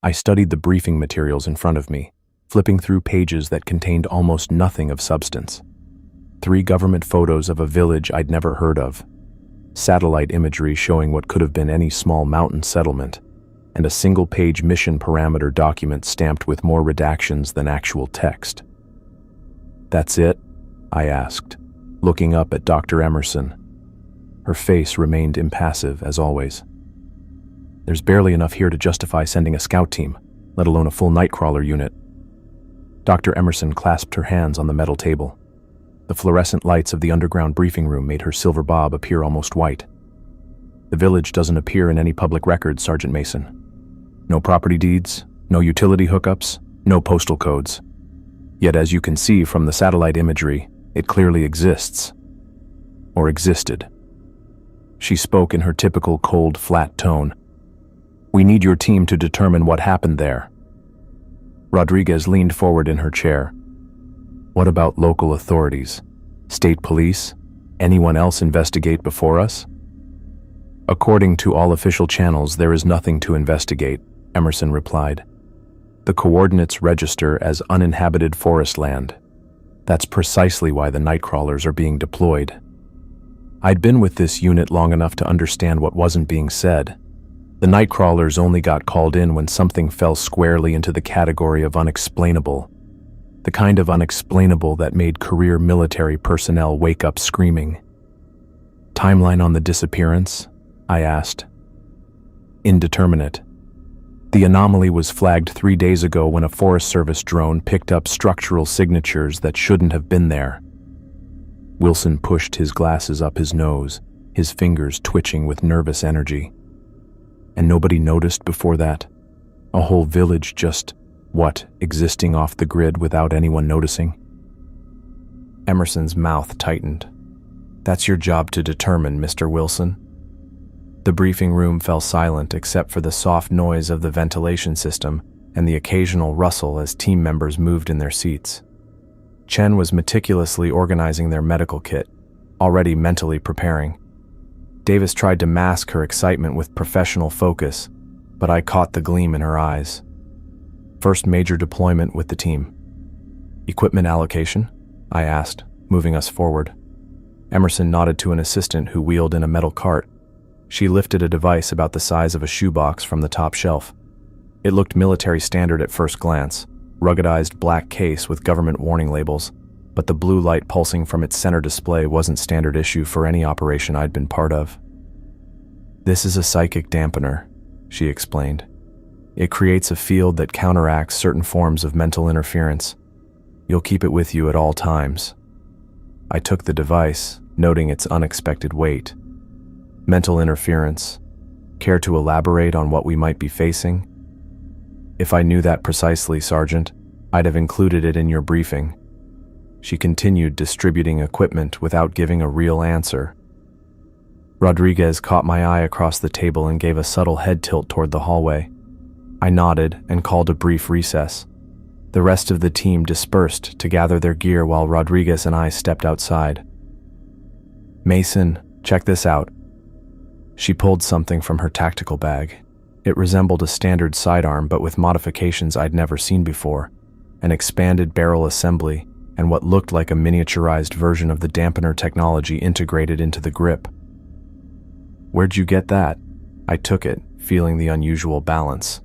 I studied the briefing materials in front of me, flipping through pages that contained almost nothing of substance. 3 government photos of a village I'd never heard of, satellite imagery showing what could have been any small mountain settlement, and a single-page mission parameter document stamped with more redactions than actual text. "That's it?" I asked, looking up at Dr. Emerson. Her face remained impassive, as always. "There's barely enough here to justify sending a scout team, let alone a full nightcrawler unit." Dr. Emerson clasped her hands on the metal table. The fluorescent lights of the underground briefing room made her silver bob appear almost white. "The village doesn't appear in any public records, Sergeant Mason. No property deeds, no utility hookups, no postal codes. Yet as you can see from the satellite imagery, it clearly exists. Or existed." She spoke in her typical cold, flat tone. "We need your team to determine what happened there." Rodriguez leaned forward in her chair. "What about local authorities? State police? Anyone else investigate before us?" "According to all official channels, there is nothing to investigate," Emerson replied. "The coordinates register as uninhabited forest land. That's precisely why the nightcrawlers are being deployed." I'd been with this unit long enough to understand what wasn't being said. The nightcrawlers only got called in when something fell squarely into the category of unexplainable. The kind of unexplainable that made career military personnel wake up screaming. "Timeline on the disappearance?" I asked. "Indeterminate. The anomaly was flagged 3 days ago when a Forest Service drone picked up structural signatures that shouldn't have been there." Wilson pushed his glasses up his nose, his fingers twitching with nervous energy. "And nobody noticed before that? A whole village just, existing off the grid without anyone noticing?" Emerson's mouth tightened. "That's your job to determine, Mr. Wilson." The briefing room fell silent except for the soft noise of the ventilation system and the occasional rustle as team members moved in their seats. Chen was meticulously organizing their medical kit, already mentally preparing. Davis tried to mask her excitement with professional focus, but I caught the gleam in her eyes. "First major deployment with the team. Equipment allocation?" I asked, moving us forward. Emerson nodded to an assistant who wheeled in a metal cart. She lifted a device about the size of a shoebox from the top shelf. It looked military standard at first glance, ruggedized black case with government warning labels, but the blue light pulsing from its center display wasn't standard issue for any operation I'd been part of. "This is a psychic dampener," she explained. "It creates a field that counteracts certain forms of mental interference. You'll keep it with you at all times." I took the device, noting its unexpected weight. "Mental interference. Care to elaborate on what we might be facing?" "If I knew that precisely, Sergeant, I'd have included it in your briefing." She continued distributing equipment without giving a real answer. Rodriguez caught my eye across the table and gave a subtle head tilt toward the hallway. I nodded and called a brief recess. The rest of the team dispersed to gather their gear while Rodriguez and I stepped outside. "Mason, check this out." She pulled something from her tactical bag. It resembled a standard sidearm but with modifications I'd never seen before, an expanded barrel assembly, and what looked like a miniaturized version of the dampener technology integrated into the grip. "Where'd you get that?" I took it, feeling the unusual balance.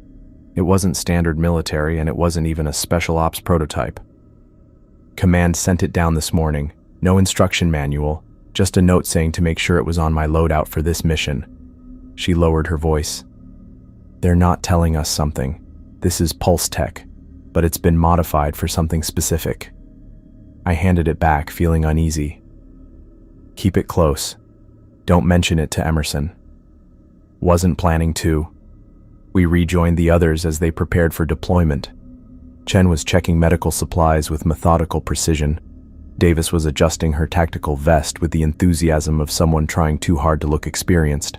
It wasn't standard military, and it wasn't even a special ops prototype. "Command sent it down this morning. No instruction manual, just a note saying to make sure it was on my loadout for this mission." She lowered her voice. "They're not telling us something. This is pulse tech, but it's been modified for something specific." I handed it back, feeling uneasy. "Keep it close. Don't mention it to Emerson." "Wasn't planning to." We rejoined the others as they prepared for deployment. Chen was checking medical supplies with methodical precision. Davis was adjusting her tactical vest with the enthusiasm of someone trying too hard to look experienced.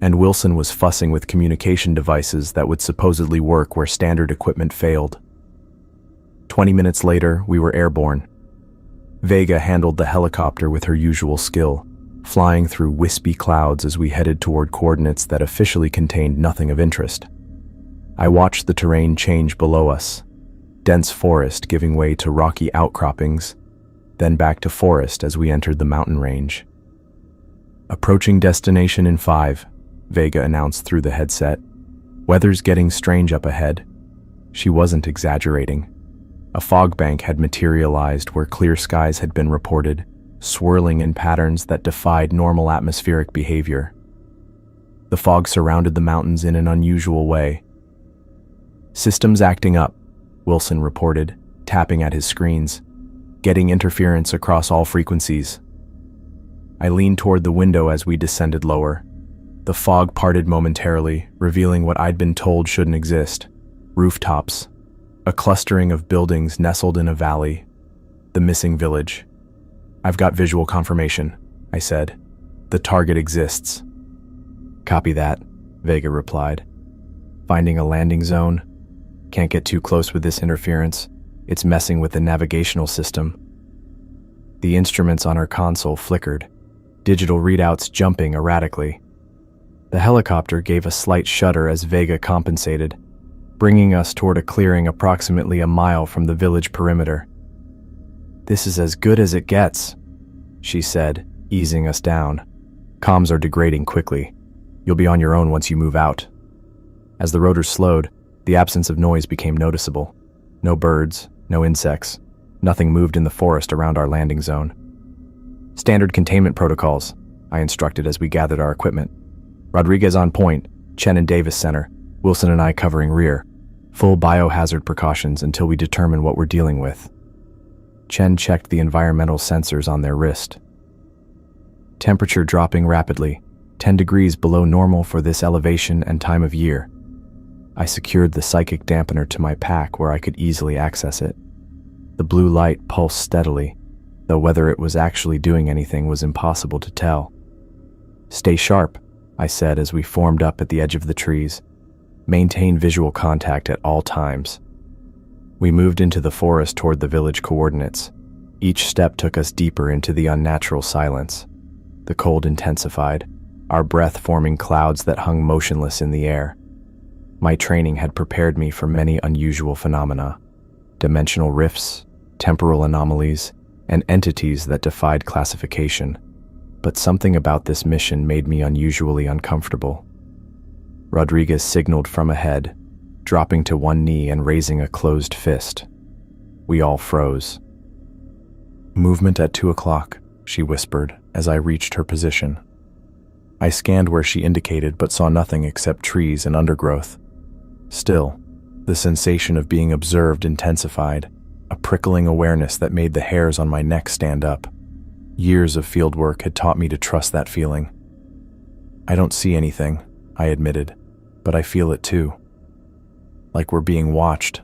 And Wilson was fussing with communication devices that would supposedly work where standard equipment failed. 20 minutes later, we were airborne. Vega handled the helicopter with her usual skill, flying through wispy clouds as we headed toward coordinates that officially contained nothing of interest. I watched the terrain change below us. Dense forest giving way to rocky outcroppings, then back to forest as we entered the mountain range. "Approaching destination in 5, Vega announced through the headset. "Weather's getting strange up ahead." She wasn't exaggerating. A fog bank had materialized where clear skies had been reported, swirling in patterns that defied normal atmospheric behavior. The fog surrounded the mountains in an unusual way. "Systems acting up," Wilson reported, tapping at his screens, "getting interference across all frequencies." I leaned toward the window as we descended lower. The fog parted momentarily, revealing what I'd been told shouldn't exist: rooftops, a clustering of buildings nestled in a valley, the missing village. "I've got visual confirmation," I said. "The target exists." "Copy that," Vega replied. "Finding a landing zone? Can't get too close with this interference. It's messing with the navigational system." The instruments on her console flickered, digital readouts jumping erratically. The helicopter gave a slight shudder as Vega compensated, bringing us toward a clearing approximately a mile from the village perimeter. "This is as good as it gets," she said, easing us down. "Comms are degrading quickly. You'll be on your own once you move out." As the rotors slowed, the absence of noise became noticeable. No birds, no insects. Nothing moved in the forest around our landing zone. "Standard containment protocols," I instructed as we gathered our equipment. "Rodriguez on point, Chen and Davis center, Wilson and I covering rear. Full biohazard precautions until we determine what we're dealing with." Chen checked the environmental sensors on their wrist. "Temperature dropping rapidly, 10 degrees below normal for this elevation and time of year." I secured the psychic dampener to my pack where I could easily access it. The blue light pulsed steadily, though whether it was actually doing anything was impossible to tell. "Stay sharp," I said as we formed up at the edge of the trees. "Maintain visual contact at all times." We moved into the forest toward the village coordinates. Each step took us deeper into the unnatural silence. The cold intensified, our breath forming clouds that hung motionless in the air. My training had prepared me for many unusual phenomena: dimensional rifts, temporal anomalies, and entities that defied classification. But something about this mission made me unusually uncomfortable. Rodriguez signaled from ahead, dropping to one knee and raising a closed fist. We all froze. "Movement at 2 o'clock, she whispered as I reached her position. I scanned where she indicated but saw nothing except trees and undergrowth. Still, the sensation of being observed intensified, a prickling awareness that made the hairs on my neck stand up. Years of fieldwork had taught me to trust that feeling. "I don't see anything," I admitted, "but I feel it too." "Like we're being watched,"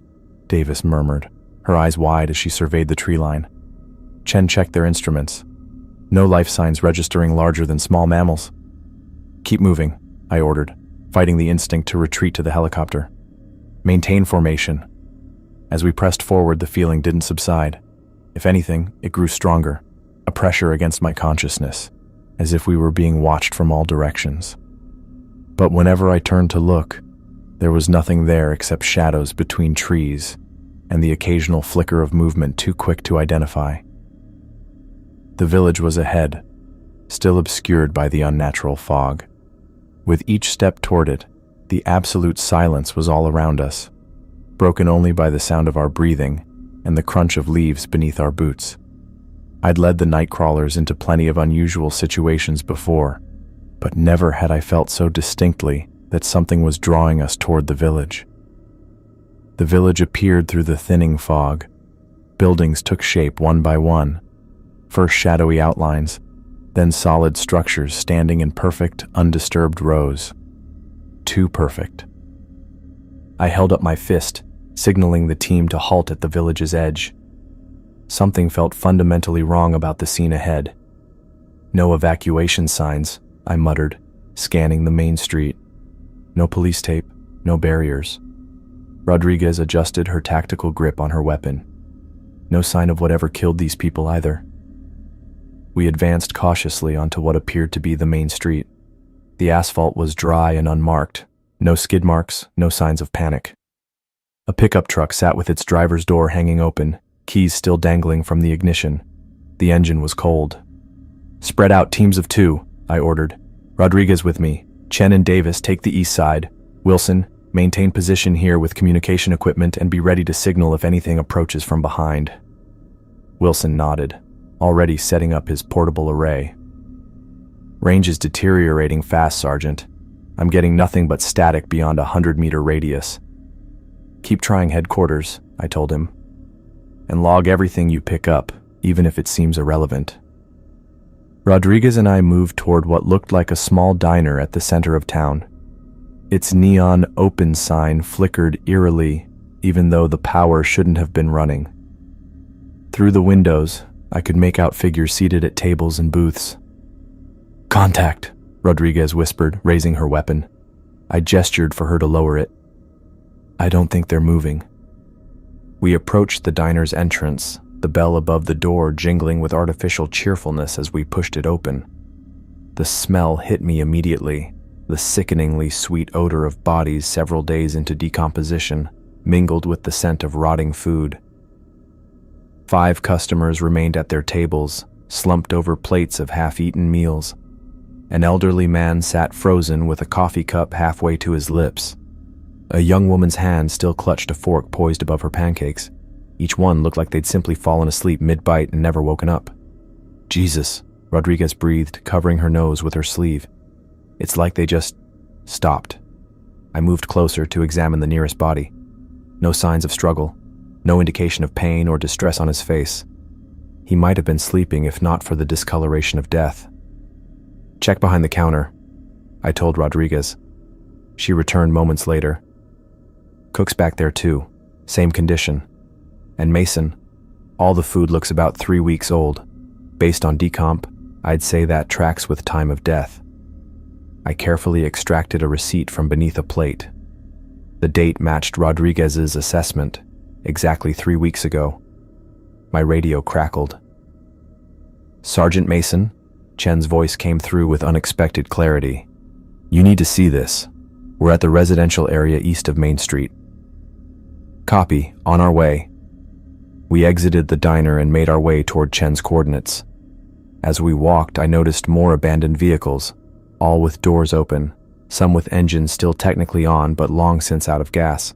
Davis murmured, her eyes wide as she surveyed the tree line. Chen checked their instruments. "No life signs registering larger than small mammals." "Keep moving," I ordered, fighting the instinct to retreat to the helicopter. "Maintain formation." As we pressed forward, the feeling didn't subside. If anything, it grew stronger, a pressure against my consciousness, as if we were being watched from all directions. But whenever I turned to look, there was nothing there except shadows between trees and the occasional flicker of movement too quick to identify. The village was ahead, still obscured by the unnatural fog. With each step toward it, the absolute silence was all around us, broken only by the sound of our breathing and the crunch of leaves beneath our boots. I'd led the night crawlers into plenty of unusual situations before, but never had I felt so distinctly that something was drawing us toward the village. The village appeared through the thinning fog. Buildings took shape one by one, first shadowy outlines, then solid structures standing in perfect, undisturbed rows. Too perfect. I held up my fist, signaling the team to halt at the village's edge. Something felt fundamentally wrong about the scene ahead. "No evacuation signs," I muttered, scanning the main street. No police tape, no barriers. Rodriguez adjusted her tactical grip on her weapon. No sign of whatever killed these people either. We advanced cautiously onto what appeared to be the main street. The asphalt was dry and unmarked, No skid marks, no signs of panic. A pickup truck sat with its driver's door hanging open, keys still dangling from the ignition. The engine was cold. "Spread out, teams of 2, I ordered. "Rodriguez with me. Chen and Davis take the east side. Wilson, maintain position here with communication equipment and be ready to signal if anything approaches from behind." Wilson nodded, already setting up his portable array. "Range is deteriorating fast, Sergeant. I'm getting nothing but static beyond a 100-meter radius." "Keep trying headquarters," I told him. "And log everything you pick up, even if it seems irrelevant." Rodriguez and I moved toward what looked like a small diner at the center of town. Its neon open sign flickered eerily, even though the power shouldn't have been running. Through the windows, I could make out figures seated at tables and booths. "Contact," Rodriguez whispered, raising her weapon. I gestured for her to lower it. "I don't think they're moving." We approached the diner's entrance, the bell above the door jingling with artificial cheerfulness as we pushed it open. The smell hit me immediately, the sickeningly sweet odor of bodies several days into decomposition, mingled with the scent of rotting food. 5 customers remained at their tables, slumped over plates of half-eaten meals. An elderly man sat frozen with a coffee cup halfway to his lips. A young woman's hand still clutched a fork poised above her pancakes. Each one looked like they'd simply fallen asleep mid-bite and never woken up. "Jesus," Rodriguez breathed, covering her nose with her sleeve. "It's like they just stopped." I moved closer to examine the nearest body. No signs of struggle, no indication of pain or distress on his face. He might have been sleeping if not for the discoloration of death. "Check behind the counter," I told Rodriguez. She returned moments later. "Cook's back there too, same condition. And Mason, all the food looks about 3 weeks old. Based on decomp, I'd say that tracks with time of death." I carefully extracted a receipt from beneath a plate. The date matched Rodriguez's assessment, exactly 3 weeks ago. My radio crackled. "Sergeant Mason," Chen's voice came through with unexpected clarity. "You need to see this. We're at the residential area east of Main Street." "Copy, on our way." We exited the diner and made our way toward Chen's coordinates. As we walked, I noticed more abandoned vehicles, all with doors open, some with engines still technically on but long since out of gas.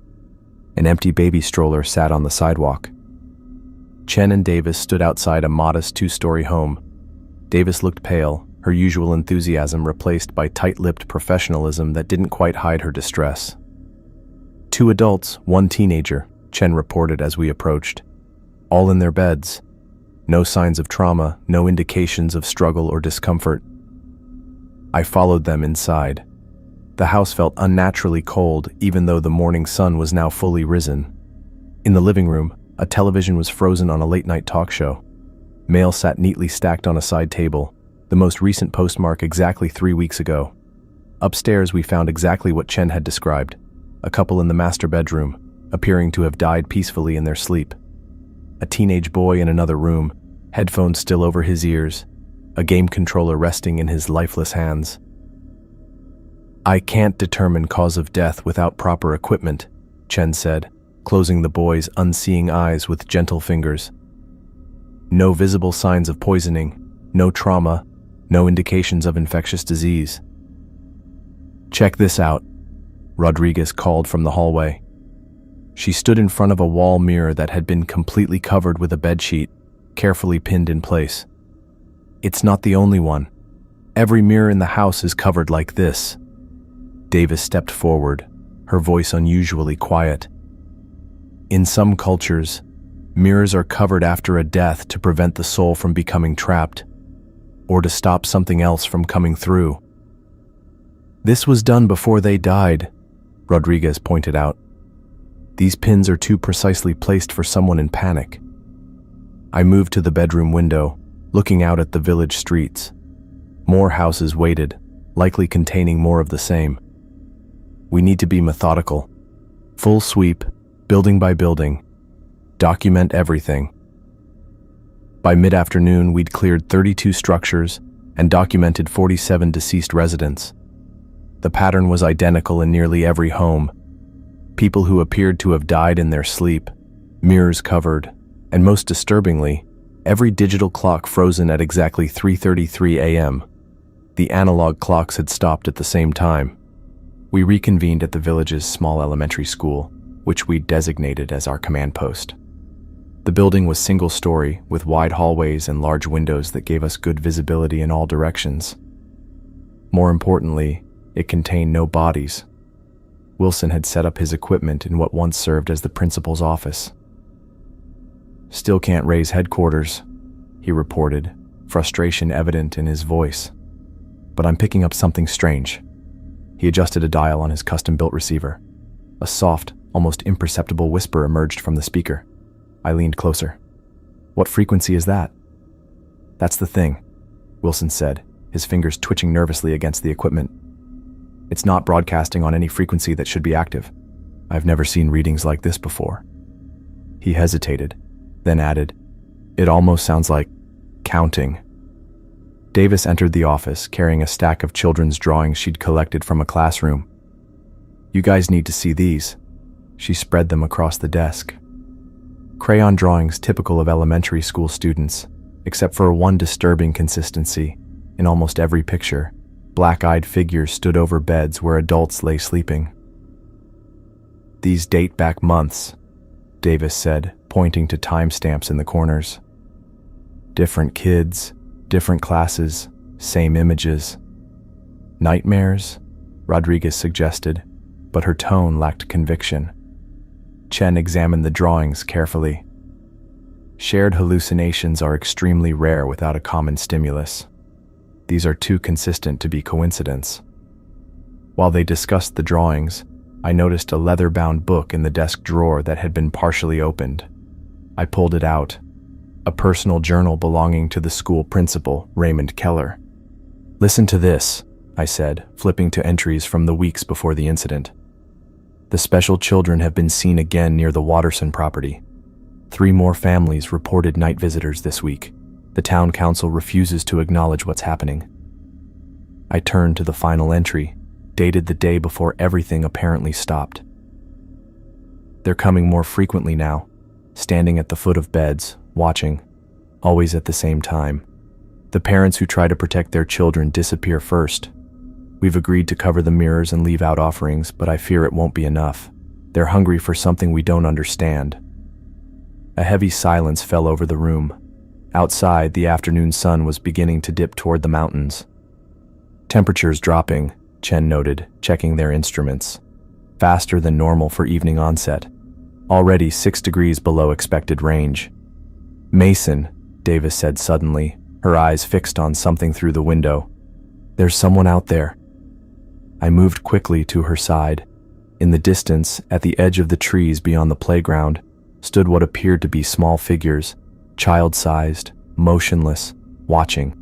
An empty baby stroller sat on the sidewalk. Chen and Davis stood outside a modest 2-story home. Davis looked pale, her usual enthusiasm replaced by tight-lipped professionalism that didn't quite hide her distress. 2 adults, 1 teenager, Chen reported as we approached. All in their beds. No signs of trauma, no indications of struggle or discomfort. I followed them inside. The house felt unnaturally cold, even though the morning sun was now fully risen. In the living room, a television was frozen on a late-night talk show. Mail sat neatly stacked on a side table, the most recent postmark exactly 3 weeks ago. Upstairs, we found exactly what Chen had described, a couple in the master bedroom, appearing to have died peacefully in their sleep. A teenage boy in another room, headphones still over his ears, a game controller resting in his lifeless hands. "I can't determine cause of death without proper equipment," Chen said, closing the boy's unseeing eyes with gentle fingers. "No visible signs of poisoning, no trauma, no indications of infectious disease." "Check this out," Rodriguez called from the hallway. She stood in front of a wall mirror that had been completely covered with a bedsheet, carefully pinned in place. "It's not the only one. Every mirror in the house is covered like this." Davis stepped forward, her voice unusually quiet. "In some cultures, mirrors are covered after a death to prevent the soul from becoming trapped, or to stop something else from coming through." "This was done before they died," Rodriguez pointed out. "These pins are too precisely placed for someone in panic." I moved to the bedroom window, looking out at the village streets. More houses waited, likely containing more of the same. We need to be methodical. Full sweep, building by building. Document everything. By mid-afternoon, we'd cleared 32 structures and documented 47 deceased residents. The pattern was identical in nearly every home. People who appeared to have died in their sleep, mirrors covered, and most disturbingly, every digital clock frozen at exactly 3:33 a.m. The analog clocks had stopped at the same time. We reconvened at the village's small elementary school, which we designated as our command post. The building was single-story, with wide hallways and large windows that gave us good visibility in all directions. More importantly, it contained no bodies. Wilson had set up his equipment in what once served as the principal's office. "Still can't raise headquarters," he reported, frustration evident in his voice. "But I'm picking up something strange." He adjusted a dial on his custom-built receiver. A soft, almost imperceptible whisper emerged from the speaker. I leaned closer. "What frequency is that?" "That's the thing," Wilson said, his fingers twitching nervously against the equipment. "It's not broadcasting on any frequency that should be active. I've never seen readings like this before." He hesitated, then added, "It almost sounds like counting." Davis entered the office, carrying a stack of children's drawings she'd collected from a classroom. "You guys need to see these." She spread them across the desk. Crayon drawings typical of elementary school students, except for one disturbing consistency. In almost every picture, black-eyed figures stood over beds where adults lay sleeping. "These date back months," Davis said, pointing to timestamps in the corners. "Different kids, different classes, same images." "Nightmares?" Rodriguez suggested, but her tone lacked conviction. Chen examined the drawings carefully. "Shared hallucinations are extremely rare without a common stimulus. These are too consistent to be coincidence." While they discussed the drawings, I noticed a leather-bound book in the desk drawer that had been partially opened. I pulled it out. A personal journal belonging to the school principal, Raymond Keller. "Listen to this," I said, flipping to entries from the weeks before the incident. "The special children have been seen again near the Watterson property. 3 more families reported night visitors this week. The town council refuses to acknowledge what's happening." I turned to the final entry, dated the day before everything apparently stopped. "They're coming more frequently now, standing at the foot of beds, watching, always at the same time. The parents who try to protect their children disappear first. We've agreed to cover the mirrors and leave out offerings, but I fear it won't be enough. They're hungry for something we don't understand." A heavy silence fell over the room. Outside, the afternoon sun was beginning to dip toward the mountains. "Temperatures dropping," Chen noted, checking their instruments. "Faster than normal for evening onset. Already 6 degrees below expected range." "Mason," Davis said suddenly, her eyes fixed on something through the window. "There's someone out there." I moved quickly to her side. In the distance, at the edge of the trees beyond the playground, stood what appeared to be small figures, child-sized, motionless, watching.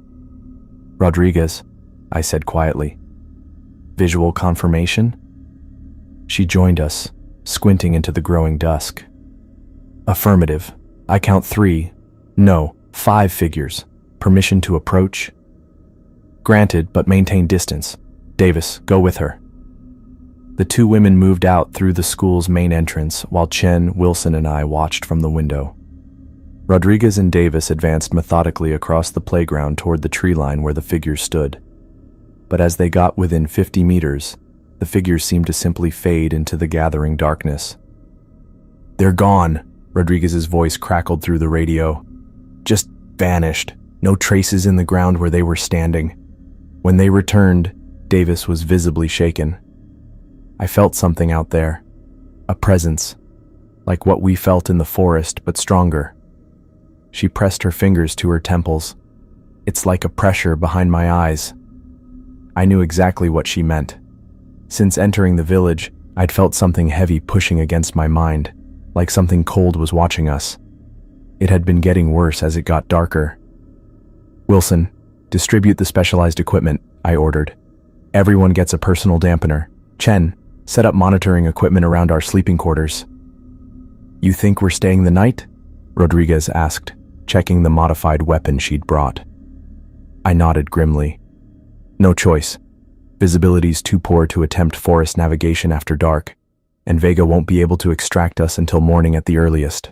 "Rodriguez," I said quietly. "Visual confirmation?" She joined us, squinting into the growing dusk. "Affirmative. I count 3, no, 5 figures. Permission to approach?" "Granted, but maintain distance. Davis, go with her." The 2 women moved out through the school's main entrance while Chen, Wilson, and I watched from the window. Rodriguez and Davis advanced methodically across the playground toward the tree line where the figures stood. But as they got within 50 meters, the figures seemed to simply fade into the gathering darkness. "They're gone," Rodriguez's voice crackled through the radio. "Just vanished. No traces in the ground where they were standing." When they returned, Davis was visibly shaken. I felt something out there. A presence. Like what we felt in the forest, but stronger. She pressed her fingers to her temples. "It's like a pressure behind my eyes." I knew exactly what she meant. Since entering the village, I'd felt something heavy pushing against my mind, like something cold was watching us. It had been getting worse as it got darker. "Wilson, distribute the specialized equipment," I ordered. "Everyone gets a personal dampener. Chen, set up monitoring equipment around our sleeping quarters." "You think we're staying the night?" Rodriguez asked, checking the modified weapon she'd brought. I nodded grimly. "No choice. Visibility's too poor to attempt forest navigation after dark, and Vega won't be able to extract us until morning at the earliest.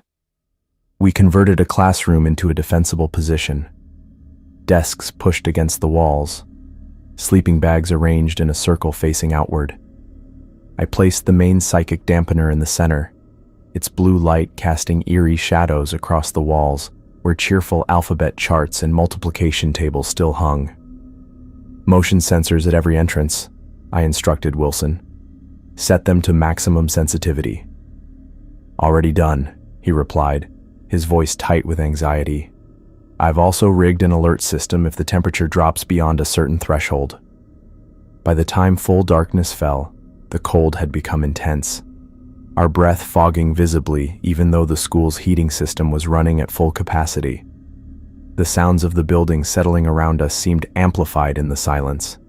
We converted a classroom into a defensible position. Desks pushed against the walls, sleeping bags arranged in a circle facing outward. I placed the main psychic dampener in the center, its blue light casting eerie shadows across the walls where cheerful alphabet charts and multiplication tables still hung. Motion sensors at every entrance, I instructed Wilson. Set them to maximum sensitivity. Already done, he replied, his voice tight with anxiety. I've also rigged an alert system if the temperature drops beyond a certain threshold. By the time full darkness fell, the cold had become intense, our breath fogging visibly even though the school's heating system was running at full capacity. The sounds of the building settling around us seemed amplified in the silence.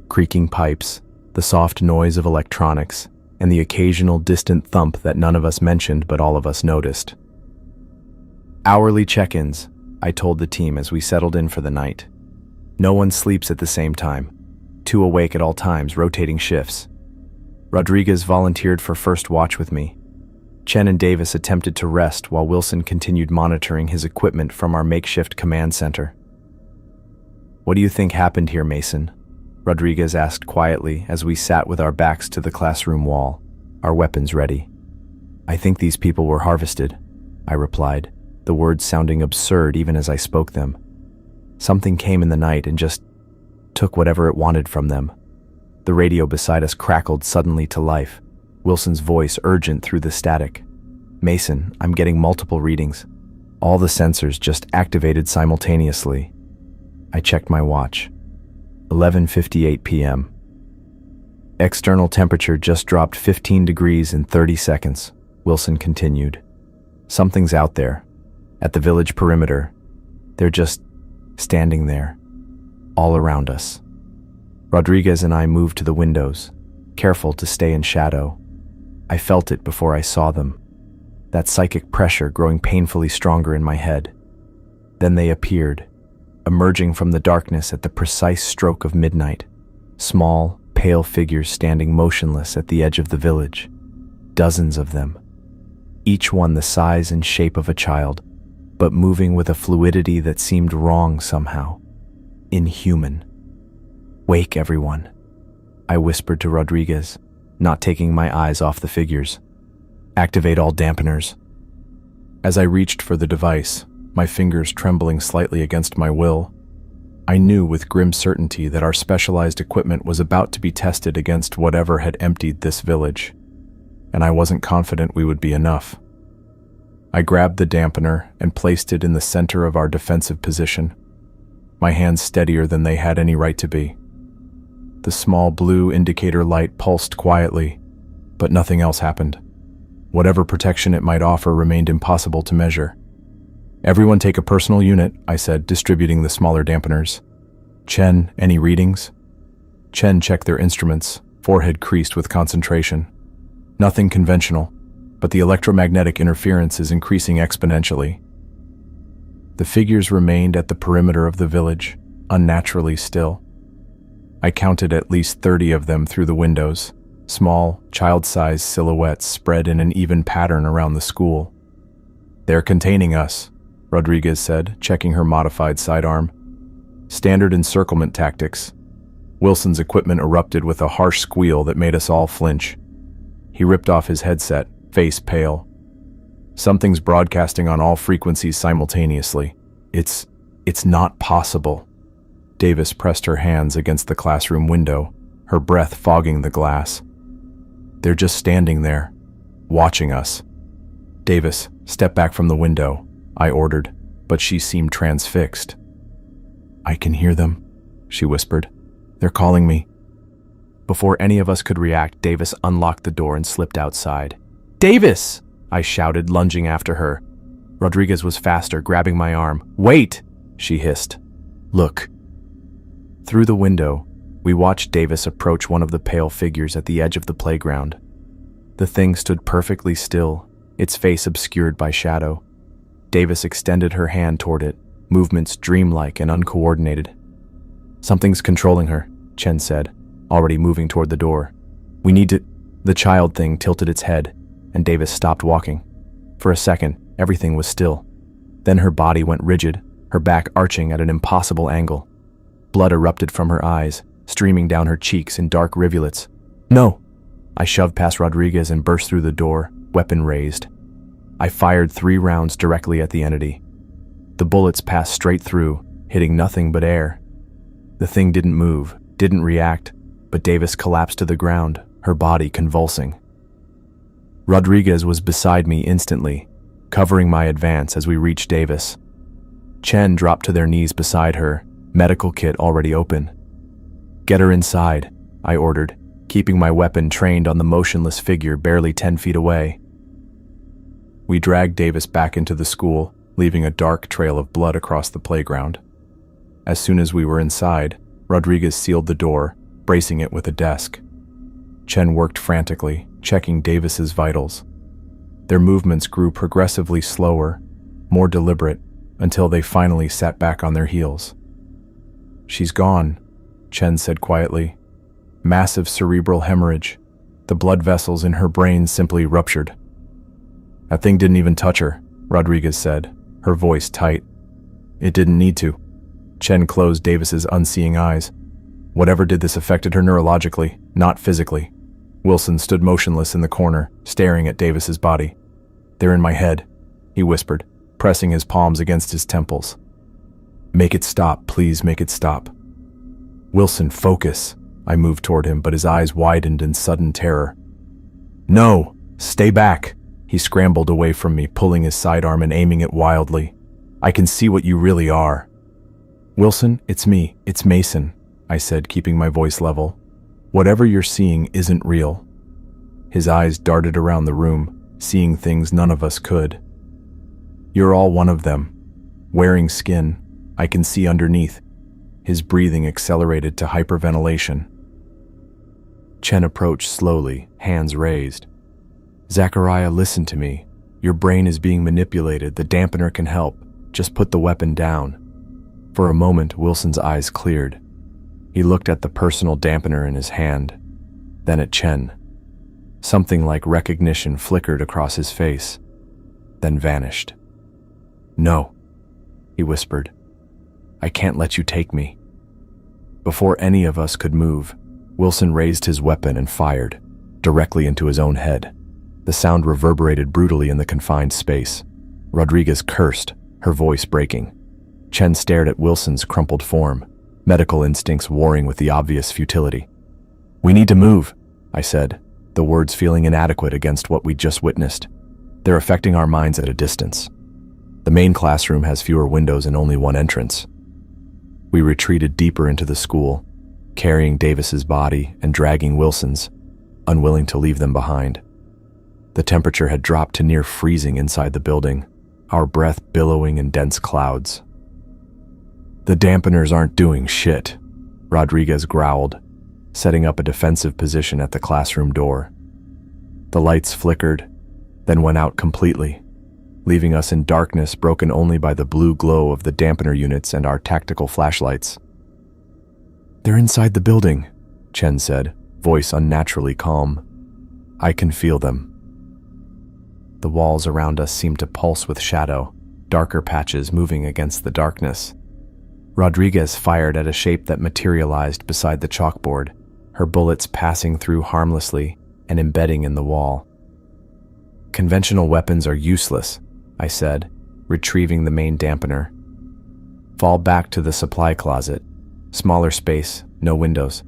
Creaking pipes, the soft noise of electronics, and the occasional distant thump that none of us mentioned but all of us noticed. Hourly check-ins, I told the team as we settled in for the night. No one sleeps at the same time, 2 awake at all times, rotating shifts. Rodriguez volunteered for first watch with me. Chen and Davis attempted to rest while Wilson continued monitoring his equipment from our makeshift command center. "What do you think happened here, Mason?" Rodriguez asked quietly as we sat with our backs to the classroom wall, our weapons ready. "I think these people were harvested," I replied, the words sounding absurd even as I spoke them. Something came in the night and just took whatever it wanted from them. The radio beside us crackled suddenly to life, Wilson's voice urgent through the static. "Mason, I'm getting multiple readings. All the sensors just activated simultaneously." I checked my watch. 11:58 p.m. "External temperature just dropped 15 degrees in 30 seconds, Wilson continued. "Something's out there, at the village perimeter. They're just standing there, all around us." Rodriguez and I moved to the windows, careful to stay in shadow. I felt it before I saw them, that psychic pressure growing painfully stronger in my head. Then they appeared, emerging from the darkness at the precise stroke of midnight, small, pale figures standing motionless at the edge of the village. Dozens of them, each one the size and shape of a child, but moving with a fluidity that seemed wrong somehow, inhuman. "Wake, everyone," I whispered to Rodriguez, not taking my eyes off the figures. "Activate all dampeners." As I reached for the device, my fingers trembling slightly against my will, I knew with grim certainty that our specialized equipment was about to be tested against whatever had emptied this village, and I wasn't confident we would be enough. I grabbed the dampener and placed it in the center of our defensive position, my hands steadier than they had any right to be. The small blue indicator light pulsed quietly, but nothing else happened. Whatever protection it might offer remained impossible to measure. "Everyone take a personal unit," I said, distributing the smaller dampeners. "Chen, any readings?" Chen checked their instruments, forehead creased with concentration. "Nothing conventional, but the electromagnetic interference is increasing exponentially." The figures remained at the perimeter of the village, unnaturally still. I counted at least 30 of them through the windows, small, child-sized silhouettes spread in an even pattern around the school. "They're containing us," Rodriguez said, checking her modified sidearm. "Standard encirclement tactics." Wilson's equipment erupted with a harsh squeal that made us all flinch. He ripped off his headset, face pale. "Something's broadcasting on all frequencies simultaneously. It's not possible." Davis pressed her hands against the classroom window, her breath fogging the glass. "They're just standing there, watching us." "Davis, step back from the window," I ordered, but she seemed transfixed. "I can hear them," she whispered. "They're calling me." Before any of us could react, Davis unlocked the door and slipped outside. "Davis!" I shouted, lunging after her. Rodriguez was faster, grabbing my arm. "Wait!" she hissed. "Look." Through the window, we watched Davis approach one of the pale figures at the edge of the playground. The thing stood perfectly still, its face obscured by shadow. Davis extended her hand toward it, movements dreamlike and uncoordinated. "Something's controlling her," Chen said, already moving toward the door. "We need to—" The child thing tilted its head, and Davis stopped walking. For a second, everything was still. Then her body went rigid, her back arching at an impossible angle. Blood erupted from her eyes, streaming down her cheeks in dark rivulets. "No!" I shoved past Rodriguez and burst through the door, weapon raised. I fired 3 rounds directly at the entity. The bullets passed straight through, hitting nothing but air. The thing didn't move, didn't react, but Davis collapsed to the ground, her body convulsing. Rodriguez was beside me instantly, covering my advance as we reached Davis. Chen dropped to their knees beside her, medical kit already open. "Get her inside," I ordered, keeping my weapon trained on the motionless figure barely 10 feet away. We dragged Davis back into the school, leaving a dark trail of blood across the playground. As soon as we were inside, Rodriguez sealed the door, bracing it with a desk. Chen worked frantically, checking Davis's vitals. Their movements grew progressively slower, more deliberate, until they finally sat back on their heels. "She's gone," Chen said quietly. "Massive cerebral hemorrhage. The blood vessels in her brain simply ruptured." "That thing didn't even touch her," Rodriguez said, her voice tight. "It didn't need to." Chen closed Davis's unseeing eyes. "Whatever did this affected her neurologically, not physically." Wilson stood motionless in the corner, staring at Davis's body. "They're in my head," he whispered, pressing his palms against his temples. "Make it stop, please, make it stop." "Wilson, focus." I moved toward him, but his eyes widened in sudden terror. "No! Stay back!" He scrambled away from me, pulling his sidearm and aiming it wildly. "I can see what you really are." "Wilson, it's me. It's Mason," I said, keeping my voice level. "Whatever you're seeing isn't real." His eyes darted around the room, seeing things none of us could. "You're all one of them. Wearing skin. I can see underneath." His breathing accelerated to hyperventilation. Chen approached slowly, hands raised. "Zachariah, listen to me. Your brain is being manipulated. The dampener can help. Just put the weapon down." For a moment, Wilson's eyes cleared. He looked at the personal dampener in his hand, then at Chen. Something like recognition flickered across his face, then vanished. "No," he whispered. "I can't let you take me." Before any of us could move, Wilson raised his weapon and fired, directly into his own head. The sound reverberated brutally in the confined space. Rodriguez cursed, her voice breaking. Chen stared at Wilson's crumpled form, medical instincts warring with the obvious futility. "We need to move," I said, the words feeling inadequate against what we'd just witnessed. "They're affecting our minds at a distance. The main classroom has fewer windows and only one entrance." We retreated deeper into the school, carrying Davis's body and dragging Wilson's, unwilling to leave them behind. The temperature had dropped to near freezing inside the building, our breath billowing in dense clouds. "The dampeners aren't doing shit," Rodriguez growled, setting up a defensive position at the classroom door. The lights flickered, then went out completely, leaving us in darkness broken only by the blue glow of the dampener units and our tactical flashlights. "They're inside the building," Chen said, voice unnaturally calm. "I can feel them." The walls around us seemed to pulse with shadow, darker patches moving against the darkness. Rodriguez fired at a shape that materialized beside the chalkboard, her bullets passing through harmlessly and embedding in the wall. "Conventional weapons are useless," I said, retrieving the main dampener. "Fall back to the supply closet. Smaller space, no windows."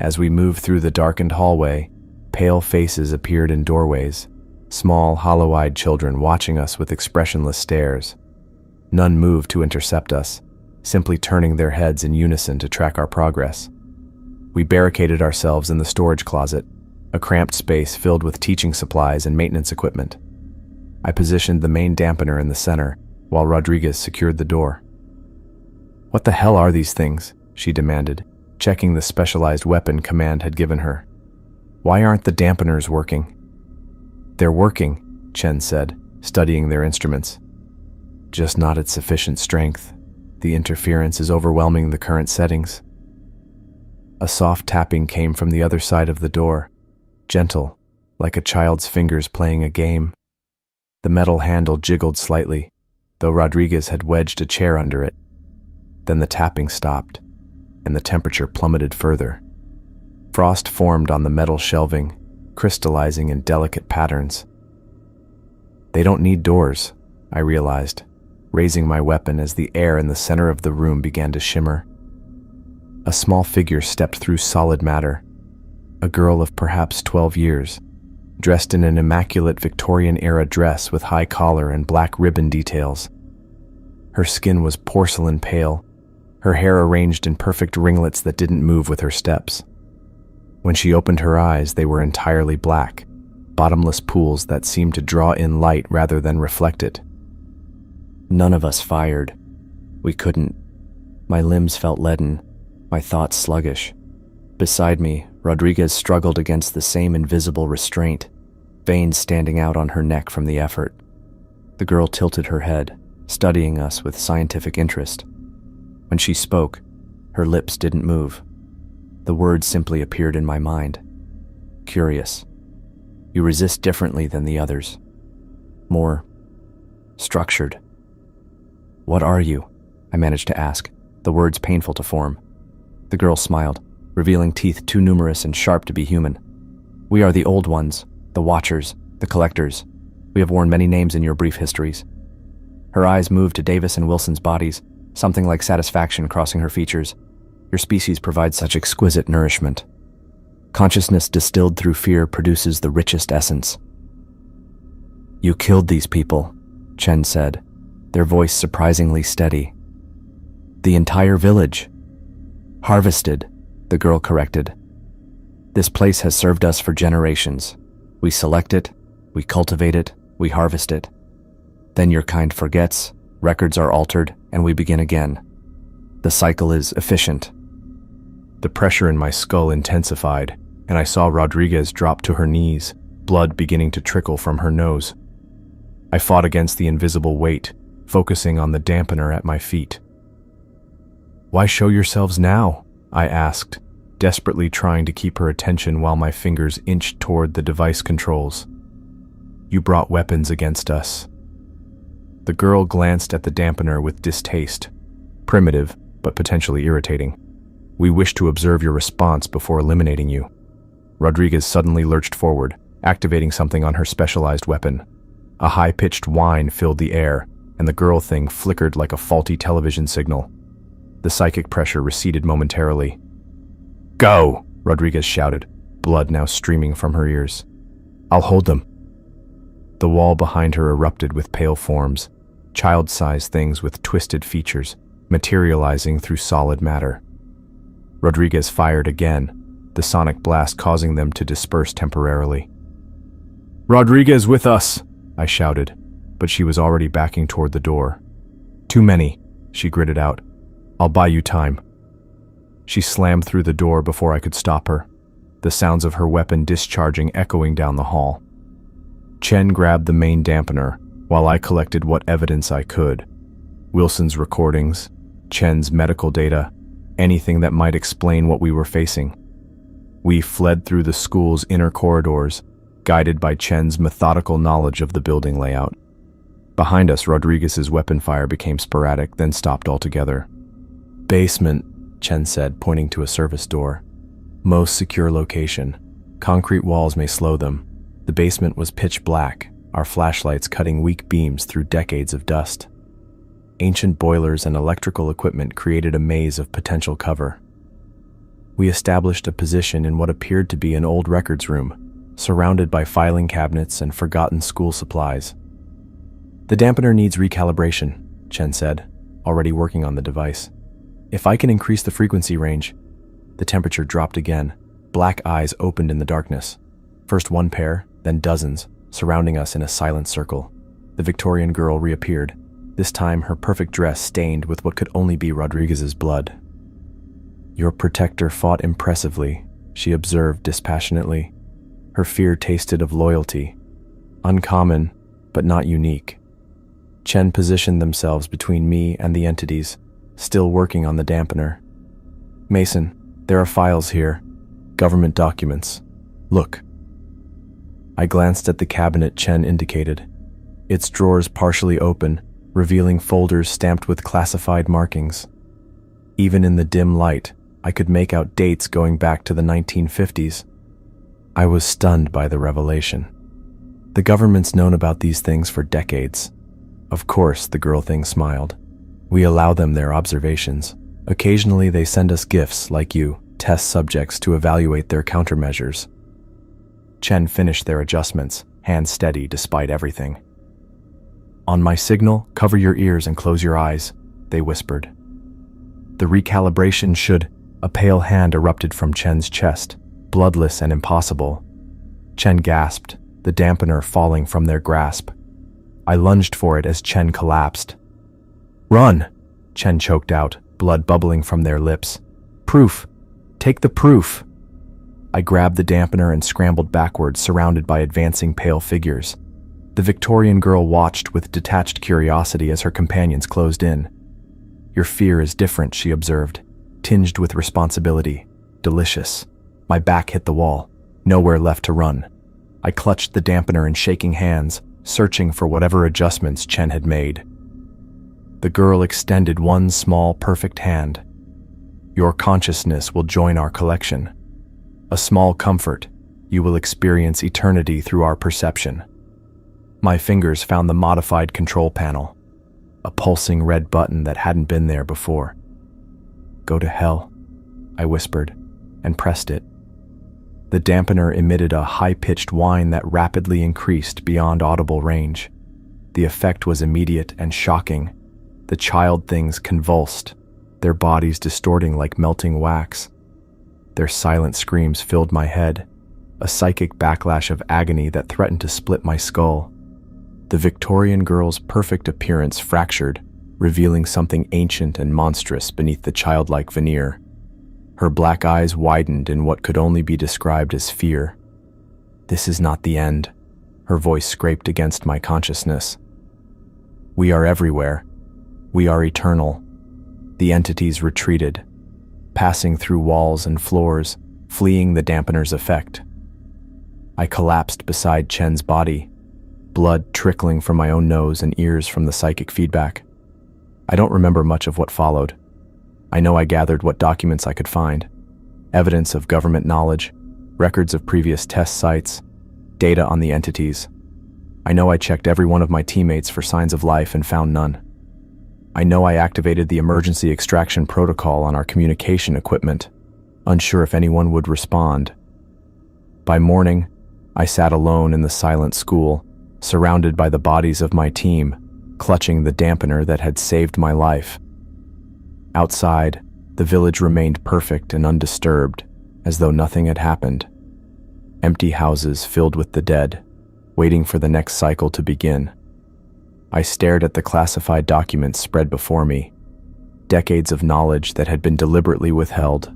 As we moved through the darkened hallway, pale faces appeared in doorways, small, hollow-eyed children watching us with expressionless stares. None moved to intercept us, simply turning their heads in unison to track our progress. We barricaded ourselves in the storage closet, a cramped space filled with teaching supplies and maintenance equipment. I positioned the main dampener in the center, while Rodriguez secured the door. "What the hell are these things?" she demanded, checking the specialized weapon Command had given her. "Why aren't the dampeners working?" "They're working," Chen said, studying their instruments. "Just not at sufficient strength. The interference is overwhelming the current settings." A soft tapping came from the other side of the door, gentle, like a child's fingers playing a game. The metal handle jiggled slightly, though Rodriguez had wedged a chair under it. Then the tapping stopped, and the temperature plummeted further. Frost formed on the metal shelving, crystallizing in delicate patterns. They don't need doors, I realized, raising my weapon as the air in the center of the room began to shimmer. A small figure stepped through solid matter, a girl of perhaps 12 years, dressed in an immaculate Victorian-era dress with high collar and black ribbon details. Her skin was porcelain pale, her hair arranged in perfect ringlets that didn't move with her steps. When she opened her eyes, they were entirely black, bottomless pools that seemed to draw in light rather than reflect it. None of us fired. We couldn't. My limbs felt leaden, my thoughts sluggish. Beside me, Rodriguez struggled against the same invisible restraint, veins standing out on her neck from the effort. The girl tilted her head, studying us with scientific interest. When she spoke, her lips didn't move. The words simply appeared in my mind. Curious. You resist differently than the others. More structured. What are you? I managed to ask, the words painful to form. The girl smiled, revealing teeth too numerous and sharp to be human. We are the old ones, the watchers, the collectors. We have worn many names in your brief histories. Her eyes moved to Davis and Wilson's bodies, something like satisfaction crossing her features. Your species provides such exquisite nourishment. Consciousness distilled through fear produces the richest essence. You killed these people, Chen said, their voice surprisingly steady. The entire village. Harvested, the girl corrected. This place has served us for generations. We select it, we cultivate it, we harvest it. Then your kind forgets, records are altered, and we begin again. The cycle is efficient. The pressure in my skull intensified, and I saw Rodriguez drop to her knees, blood beginning to trickle from her nose. I fought against the invisible weight, focusing on the dampener at my feet. Why show yourselves now? I asked, desperately trying to keep her attention while my fingers inched toward the device controls. You brought weapons against us. The girl glanced at the dampener with distaste. Primitive, but potentially irritating. We wish to observe your response before eliminating you. Rodriguez suddenly lurched forward, activating something on her specialized weapon. A high-pitched whine filled the air, and the girl thing flickered like a faulty television signal. The psychic pressure receded momentarily. Go! Rodriguez shouted, blood now streaming from her ears. I'll hold them. The wall behind her erupted with pale forms, child-sized things with twisted features, materializing through solid matter. Rodriguez fired again, the sonic blast causing them to disperse temporarily. Rodriguez with us, I shouted, but she was already backing toward the door. Too many, she gritted out. I'll buy you time. She slammed through the door before I could stop her, the sounds of her weapon discharging echoing down the hall. Chen grabbed the main dampener, while I collected what evidence I could. Wilson's recordings, Chen's medical data, anything that might explain what we were facing. We fled through the school's inner corridors, guided by Chen's methodical knowledge of the building layout. Behind us, Rodriguez's weapon fire became sporadic, then stopped altogether. Basement, Chen said, pointing to a service door. Most secure location. Concrete walls may slow them. The basement was pitch black, our flashlights cutting weak beams through decades of dust. Ancient boilers and electrical equipment created a maze of potential cover. We established a position in what appeared to be an old records room, surrounded by filing cabinets and forgotten school supplies. The dampener needs recalibration, Chen said, already working on the device. If I can increase the frequency range. The temperature dropped again. Black eyes opened in the darkness. First one pair, then dozens, surrounding us in a silent circle. The Victorian girl reappeared, this time her perfect dress stained with what could only be Rodriguez's blood. Your protector fought impressively, she observed dispassionately. Her fear tasted of loyalty. Uncommon, but not unique. Chen positioned themselves between me and the entities, still working on the dampener. Mason, There are files here. Government documents. Look. I glanced at the cabinet Chen indicated. Its drawers partially open, revealing folders stamped with classified markings. Even in the dim light, I could make out dates going back to the 1950s. I was stunned by the revelation. The government's known about these things for decades. Of course, the girl thing smiled. We allow them their observations. Occasionally, they send us gifts, like you, test subjects to evaluate their countermeasures. Chen finished their adjustments, hands steady despite everything. On my signal, cover your ears and close your eyes, they whispered. The recalibration should. A pale hand erupted from Chen's chest, bloodless and impossible. Chen gasped, the dampener falling from their grasp. I lunged for it as Chen collapsed. Run! Chen choked out, blood bubbling from their lips. Proof! Take the proof! I grabbed the dampener and scrambled backwards, surrounded by advancing pale figures. The Victorian girl watched with detached curiosity as her companions closed in. Your fear is different, she observed, tinged with responsibility. Delicious. My back hit the wall. Nowhere left to run. I clutched the dampener in shaking hands, searching for whatever adjustments Chen had made. The girl extended one small, perfect hand. Your consciousness will join our collection. A small comfort. You will experience eternity through our perception. My fingers found the modified control panel. A pulsing red button that hadn't been there before. Go to hell, I whispered, and pressed it. The dampener emitted a high-pitched whine that rapidly increased beyond audible range. The effect was immediate and shocking. The child things convulsed, their bodies distorting like melting wax. Their silent screams filled my head, a psychic backlash of agony that threatened to split my skull. The Victorian girl's perfect appearance fractured, revealing something ancient and monstrous beneath the childlike veneer. Her black eyes widened in what could only be described as fear. This is not the end. Her voice scraped against my consciousness. We are everywhere. We are eternal. The entities retreated, passing through walls and floors, fleeing the dampener's effect. I collapsed beside Chen's body, blood trickling from my own nose and ears from the psychic feedback. I don't remember much of what followed. I know I gathered what documents I could find. Evidence of government knowledge, records of previous test sites, data on the entities. I know I checked every one of my teammates for signs of life and found none. I know I activated the emergency extraction protocol on our communication equipment, unsure if anyone would respond. By morning, I sat alone in the silent school, surrounded by the bodies of my team, clutching the dampener that had saved my life. Outside, the village remained perfect and undisturbed, as though nothing had happened. Empty houses filled with the dead, waiting for the next cycle to begin. I stared at the classified documents spread before me, decades of knowledge that had been deliberately withheld,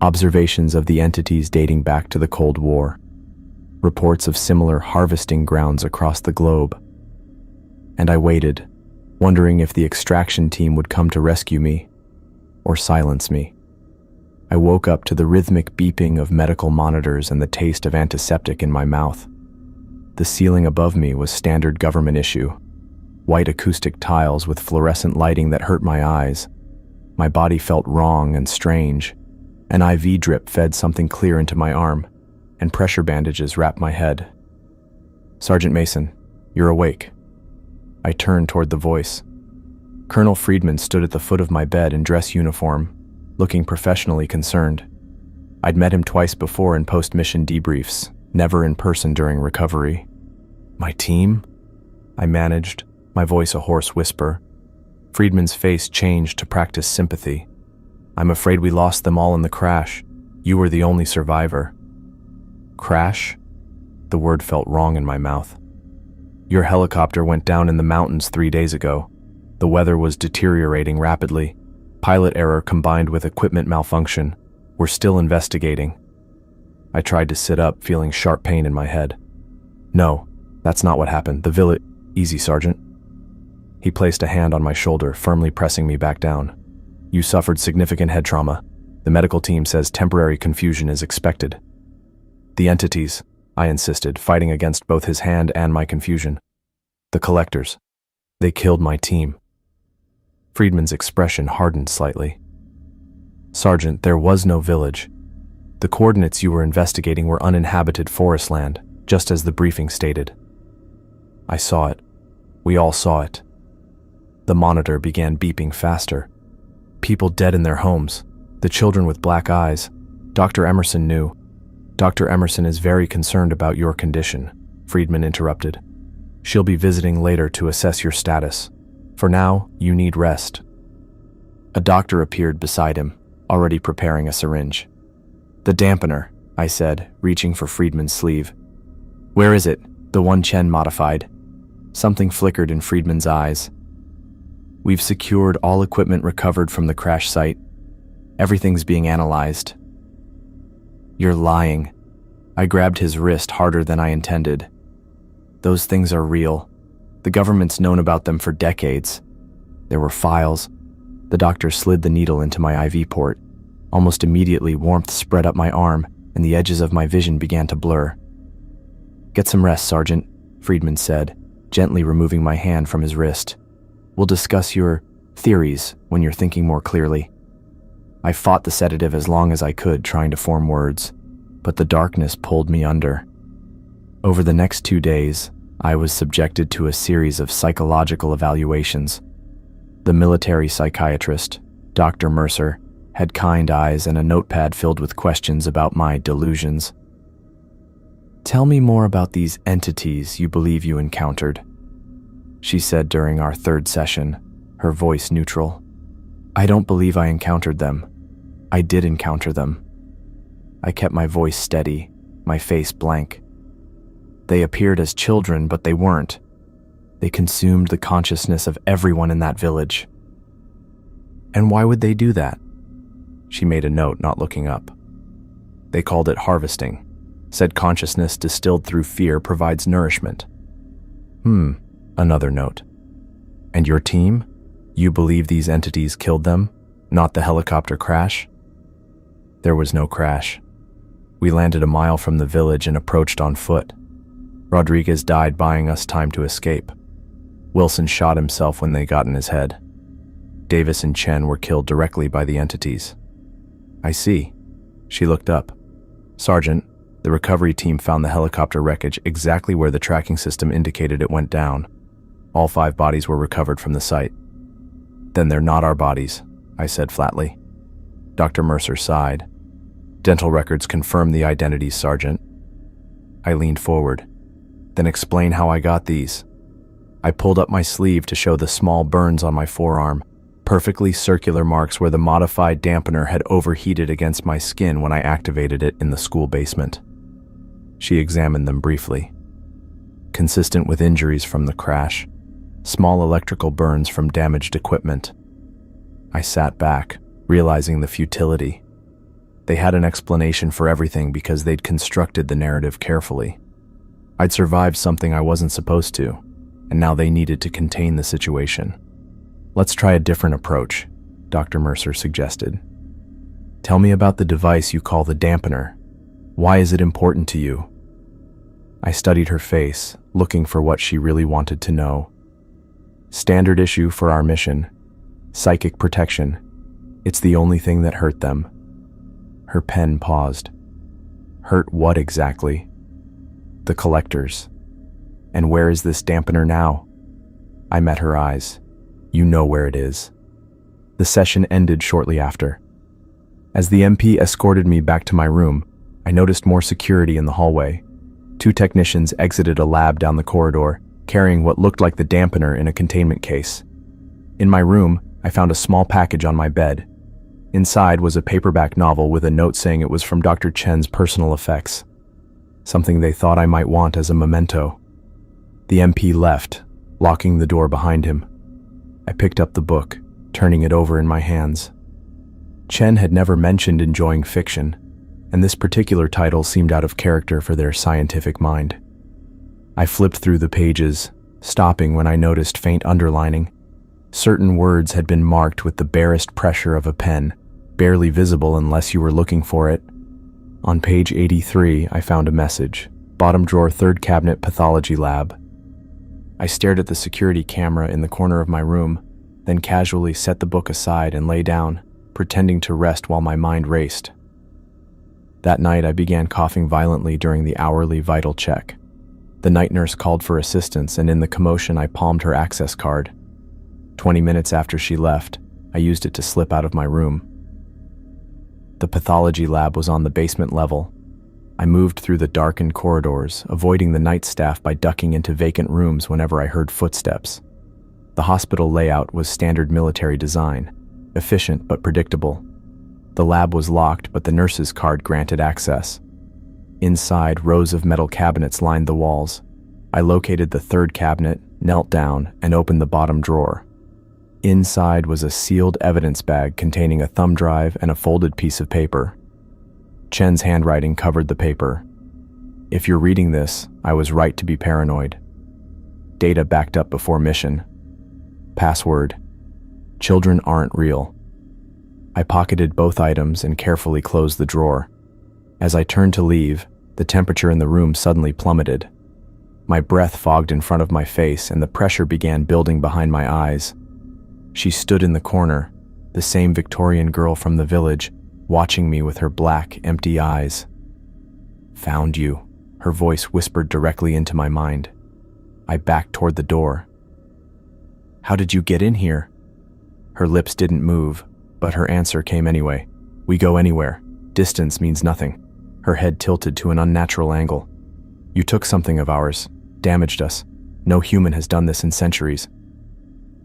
observations of the entities dating back to the Cold War, reports of similar harvesting grounds across the globe. And I waited, wondering if the extraction team would come to rescue me or silence me. I woke up to the rhythmic beeping of medical monitors and the taste of antiseptic in my mouth. The ceiling above me was standard government issue, white acoustic tiles with fluorescent lighting that hurt my eyes. My body felt wrong and strange. An IV drip fed something clear into my arm, and pressure bandages wrapped my head. Sergeant Mason, you're awake. I turned toward the voice. Colonel Friedman stood at the foot of my bed in dress uniform, looking professionally concerned. I'd met him twice before in post-mission debriefs, never in person during recovery. My team? I managed, my voice a hoarse whisper. Friedman's face changed to practice sympathy. I'm afraid we lost them all in the crash. You were the only survivor. Crash? The word felt wrong in my mouth. Your helicopter went down in the mountains 3 days ago. The weather was deteriorating rapidly. Pilot error combined with equipment malfunction. We're still investigating. I tried to sit up, feeling sharp pain in my head. No, that's not what happened. The village... Easy, Sergeant. He placed a hand on my shoulder, firmly pressing me back down. You suffered significant head trauma. The medical team says temporary confusion is expected. The entities, I insisted, fighting against both his hand and my confusion. The collectors. They killed my team. Friedman's expression hardened slightly. Sergeant, there was no village. The coordinates you were investigating were uninhabited forest land, just as the briefing stated. I saw it. We all saw it. The monitor began beeping faster. People dead in their homes. The children with black eyes. Dr. Emerson knew. Dr. Emerson is very concerned about your condition, Friedman interrupted. She'll be visiting later to assess your status. For now, you need rest. A doctor appeared beside him, already preparing a syringe. The dampener, I said, reaching for Friedman's sleeve. Where is it? The one Chen modified. Something flickered in Friedman's eyes. We've secured all equipment recovered from the crash site. Everything's being analyzed. You're lying. I grabbed his wrist harder than I intended. Those things are real. The government's known about them for decades. There were files. The doctor slid the needle into my IV port. Almost immediately, warmth spread up my arm, and the edges of my vision began to blur. Get some rest, Sergeant, Friedman said, gently removing my hand from his wrist. We'll discuss your theories when you're thinking more clearly. I fought the sedative as long as I could, trying to form words, but the darkness pulled me under. Over the next 2 days, I was subjected to a series of psychological evaluations. The military psychiatrist, Dr. Mercer, had kind eyes and a notepad filled with questions about my delusions. Tell me more about these entities you believe you encountered, she said during our 3rd session, her voice neutral. I don't believe I encountered them. I did encounter them. I kept my voice steady, my face blank. They appeared as children, but they weren't. They consumed the consciousness of everyone in that village. And why would they do that? She made a note, not looking up. They called it harvesting. Said consciousness distilled through fear provides nourishment. Another note. And your team? You believe these entities killed them, not the helicopter crash? There was no crash. We landed a mile from the village and approached on foot. Rodriguez died buying us time to escape. Wilson shot himself when they got in his head. Davis and Chen were killed directly by the entities. I see. She looked up. Sergeant, the recovery team found the helicopter wreckage exactly where the tracking system indicated it went down. All 5 bodies were recovered from the site. Then they're not our bodies, I said flatly. Dr. Mercer sighed. Dental records confirm the identities, Sergeant. I leaned forward. Then explain how I got these. I pulled up my sleeve to show the small burns on my forearm, perfectly circular marks where the modified dampener had overheated against my skin when I activated it in the school basement. She examined them briefly. Consistent with injuries from the crash, small electrical burns from damaged equipment. I sat back, realizing the futility. They had an explanation for everything because they'd constructed the narrative carefully. I'd survived something I wasn't supposed to, and now they needed to contain the situation. Let's try a different approach, Dr. Mercer suggested. Tell me about the device you call the dampener. Why is it important to you? I studied her face, looking for what she really wanted to know. Standard issue for our mission. Psychic protection. It's the only thing that hurt them. Her pen paused. Hurt what exactly? The collectors. And where is this dampener now? I met her eyes. You know where it is. The session ended shortly after. As the MP escorted me back to my room, I noticed more security in the hallway. 2 technicians exited a lab down the corridor, carrying what looked like the dampener in a containment case. In my room, I found a small package on my bed. Inside was a paperback novel with a note saying it was from Dr. Chen's personal effects, something they thought I might want as a memento. The MP left, locking the door behind him. I picked up the book, turning it over in my hands. Chen had never mentioned enjoying fiction, and this particular title seemed out of character for their scientific mind. I flipped through the pages, stopping when I noticed faint underlining. Certain words had been marked with the barest pressure of a pen, barely visible unless you were looking for it. On page 83, I found a message. Bottom drawer, third cabinet, pathology lab. I stared at the security camera in the corner of my room, then casually set the book aside and lay down, pretending to rest while my mind raced. That night, I began coughing violently during the hourly vital check. The night nurse called for assistance, and in the commotion, I palmed her access card. 20 minutes after she left, I used it to slip out of my room. The pathology lab was on the basement level. I moved through the darkened corridors, avoiding the night staff by ducking into vacant rooms whenever I heard footsteps. The hospital layout was standard military design, efficient but predictable. The lab was locked, but the nurse's card granted access. Inside, rows of metal cabinets lined the walls. I located the third cabinet, knelt down, and opened the bottom drawer. Inside was a sealed evidence bag containing a thumb drive and a folded piece of paper. Chen's handwriting covered the paper. If you're reading this, I was right to be paranoid. Data backed up before mission. Password: children aren't real. I pocketed both items and carefully closed the drawer. As I turned to leave, the temperature in the room suddenly plummeted. My breath fogged in front of my face and the pressure began building behind my eyes. She stood in the corner, the same Victorian girl from the village, watching me with her black, empty eyes. "Found you," her voice whispered directly into my mind. I backed toward the door. "How did you get in here?" Her lips didn't move, but her answer came anyway. "We go anywhere. Distance means nothing." Her head tilted to an unnatural angle. "You took something of ours, damaged us. No human has done this in centuries."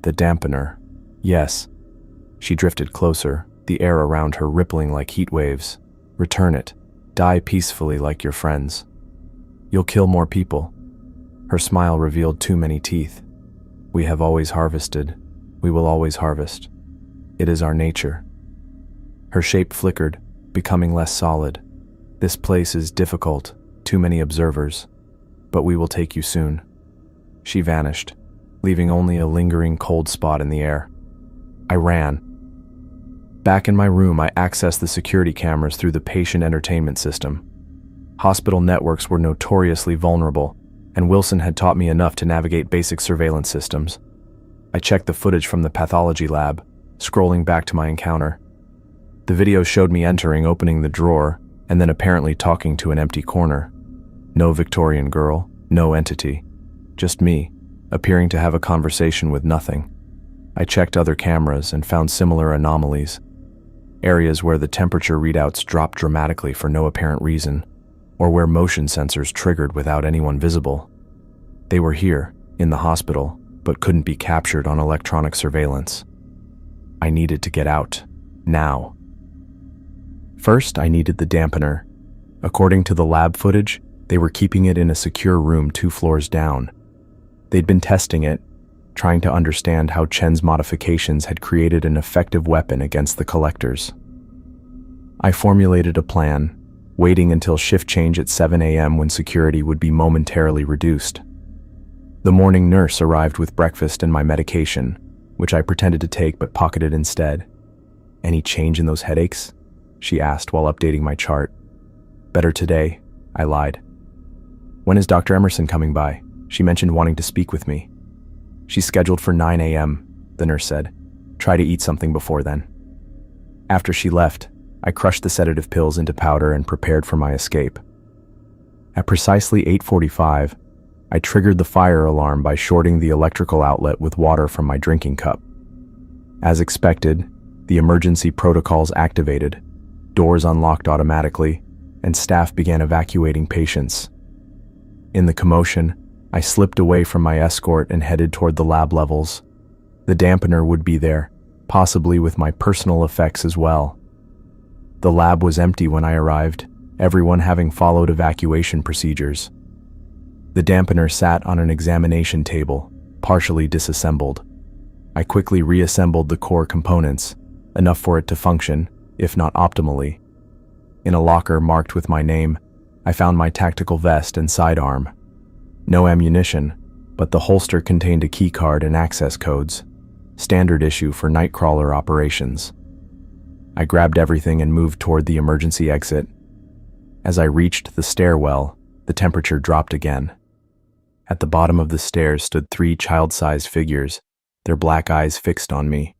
"The dampener. Yes." She drifted closer, the air around her rippling like heat waves. "Return it. Die peacefully like your friends. You'll kill more people." Her smile revealed too many teeth. "We have always harvested. We will always harvest. It is our nature." Her shape flickered, becoming less solid. "This place is difficult, too many observers, but we will take you soon." She vanished, leaving only a lingering cold spot in the air. I ran. Back in my room, I accessed the security cameras through the patient entertainment system. Hospital networks were notoriously vulnerable, and Wilson had taught me enough to navigate basic surveillance systems. I checked the footage from the pathology lab, scrolling back to my encounter. The video showed me entering, opening the drawer, and then apparently talking to an empty corner. No Victorian girl, no entity. Just me, appearing to have a conversation with nothing. I checked other cameras and found similar anomalies. Areas where the temperature readouts dropped dramatically for no apparent reason, or where motion sensors triggered without anyone visible. They were here, in the hospital, but couldn't be captured on electronic surveillance. I needed to get out, now. First, I needed the dampener. According to the lab footage, they were keeping it in a secure room 2 floors down. They'd been testing it, trying to understand how Chen's modifications had created an effective weapon against the collectors. I formulated a plan, waiting until shift change at 7 a.m. when security would be momentarily reduced. The morning nurse arrived with breakfast and my medication, which I pretended to take but pocketed instead. "Any change in those headaches?" she asked while updating my chart. "Better today," I lied. "When is Dr. Emerson coming by? She mentioned wanting to speak with me." "She's scheduled for 9 a.m., the nurse said. "Try to eat something before then." After she left, I crushed the sedative pills into powder and prepared for my escape. At precisely 8:45, I triggered the fire alarm by shorting the electrical outlet with water from my drinking cup. As expected, the emergency protocols activated, doors unlocked automatically, and staff began evacuating patients. In the commotion, I slipped away from my escort and headed toward the lab levels. The dampener would be there, possibly with my personal effects as well. The lab was empty when I arrived, everyone having followed evacuation procedures. The dampener sat on an examination table, partially disassembled. I quickly reassembled the core components, enough for it to function, if not optimally. In a locker marked with my name, I found my tactical vest and sidearm. No ammunition, but the holster contained a keycard and access codes, standard issue for Nightcrawler operations. I grabbed everything and moved toward the emergency exit. As I reached the stairwell, the temperature dropped again. At the bottom of the stairs stood 3 child-sized figures, their black eyes fixed on me.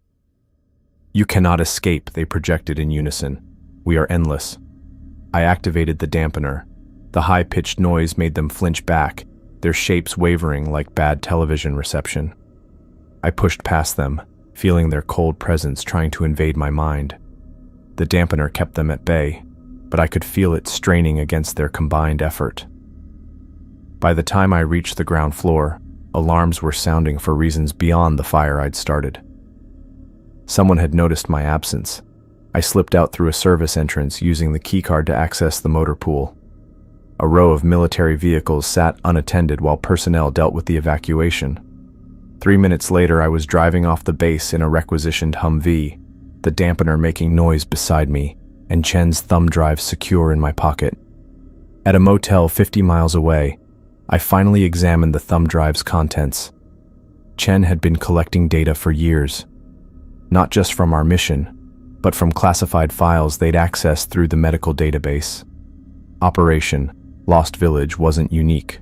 "You cannot escape," they projected in unison. "We are endless." I activated the dampener. The high-pitched noise made them flinch back, their shapes wavering like bad television reception. I pushed past them, feeling their cold presence trying to invade my mind. The dampener kept them at bay, but I could feel it straining against their combined effort. By the time I reached the ground floor, alarms were sounding for reasons beyond the fire I'd started. Someone had noticed my absence. I slipped out through a service entrance using the keycard to access the motor pool. A row of military vehicles sat unattended while personnel dealt with the evacuation. 3 minutes later, I was driving off the base in a requisitioned Humvee, the dampener making noise beside me, and Chen's thumb drive secure in my pocket. At a motel 50 miles away, I finally examined the thumb drive's contents. Chen had been collecting data for years, not just from our mission, but from classified files they'd accessed through the medical database. Operation Lost Village wasn't unique.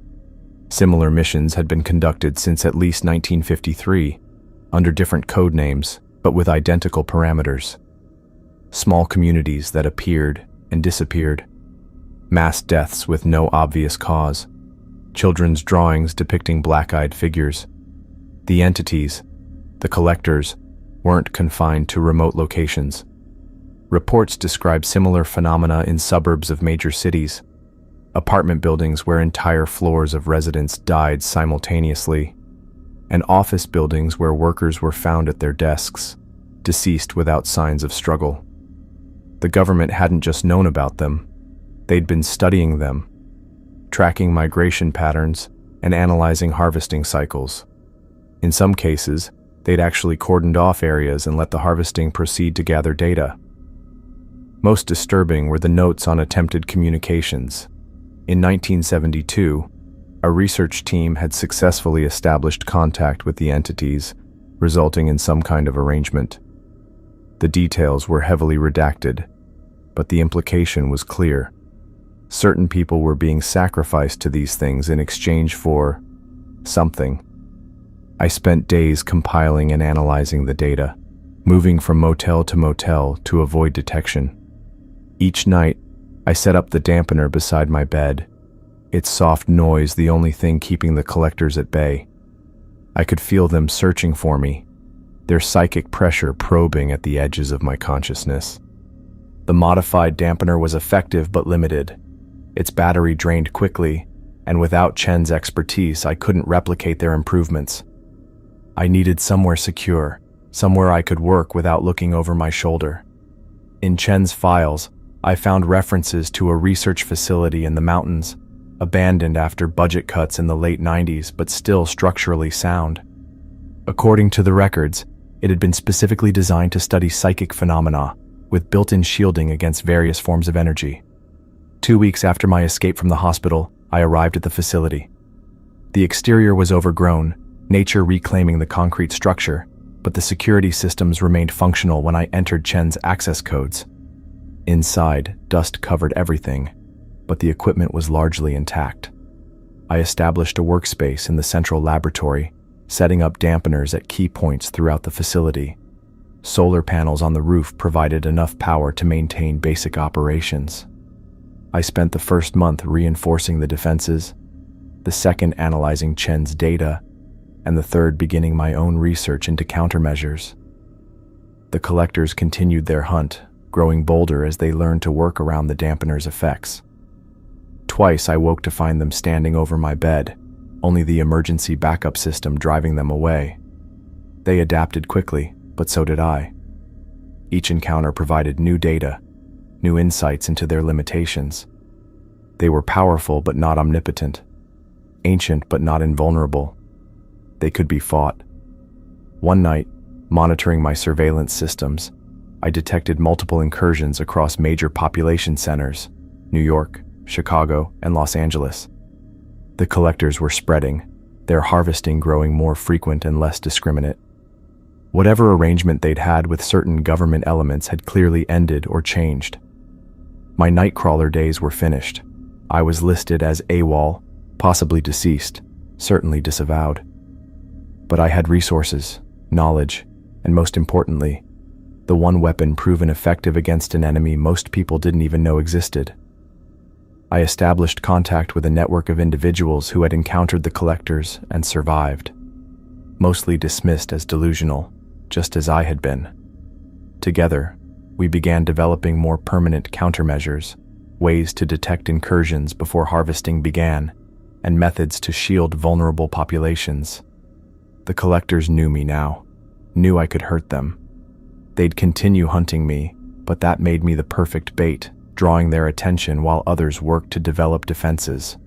Similar missions had been conducted since at least 1953, under different code names, but with identical parameters. Small communities that appeared and disappeared. Mass deaths with no obvious cause. Children's drawings depicting black-eyed figures. The entities, the collectors, weren't confined to remote locations. Reports describe similar phenomena in suburbs of major cities. Apartment buildings where entire floors of residents died simultaneously, and office buildings where workers were found at their desks, deceased without signs of struggle. The government hadn't just known about them, they'd been studying them, tracking migration patterns and analyzing harvesting cycles. In some cases, they'd actually cordoned off areas and let the harvesting proceed to gather data. Most disturbing were the notes on attempted communications. In 1972, a research team had successfully established contact with the entities, resulting in some kind of arrangement. The details were heavily redacted, but the implication was clear. Certain people were being sacrificed to these things in exchange for something. I spent days compiling and analyzing the data, moving from motel to motel to avoid detection. Each night, I set up the dampener beside my bed, its soft noise the only thing keeping the collectors at bay. I could feel them searching for me, their psychic pressure probing at the edges of my consciousness. The modified dampener was effective but limited. Its battery drained quickly, and without Chen's expertise, I couldn't replicate their improvements. I needed somewhere secure, somewhere I could work without looking over my shoulder. In Chen's files, I found references to a research facility in the mountains, abandoned after budget cuts in the late 90s, but still structurally sound. According to the records, it had been specifically designed to study psychic phenomena, with built-in shielding against various forms of energy. 2 weeks after my escape from the hospital, I arrived at the facility. The exterior was overgrown, nature reclaiming the concrete structure, but the security systems remained functional when I entered Chen's access codes. Inside, dust covered everything, but the equipment was largely intact. I established a workspace in the central laboratory, setting up dampeners at key points throughout the facility. Solar panels on the roof provided enough power to maintain basic operations. I spent the first month reinforcing the defenses, the second analyzing Chen's data, and the third beginning my own research into countermeasures. The collectors continued their hunt, growing bolder as they learned to work around the dampener's effects. Twice I woke to find them standing over my bed, only the emergency backup system driving them away. They adapted quickly, but so did I. Each encounter provided new data, new insights into their limitations. They were powerful but not omnipotent, ancient but not invulnerable. They could be fought. One night, monitoring my surveillance systems, I detected multiple incursions across major population centers, New York, Chicago, and Los Angeles. The collectors were spreading, their harvesting growing more frequent and less discriminate. Whatever arrangement they'd had with certain government elements had clearly ended or changed. My nightcrawler days were finished. I was listed as AWOL, possibly deceased, certainly disavowed. But I had resources, knowledge, and most importantly, the one weapon proven effective against an enemy most people didn't even know existed. I established contact with a network of individuals who had encountered the collectors and survived, mostly dismissed as delusional, just as I had been. Together, we began developing more permanent countermeasures, ways to detect incursions before harvesting began, and methods to shield vulnerable populations. The collectors knew me now, knew I could hurt them. They'd continue hunting me, but that made me the perfect bait, drawing their attention while others worked to develop defenses.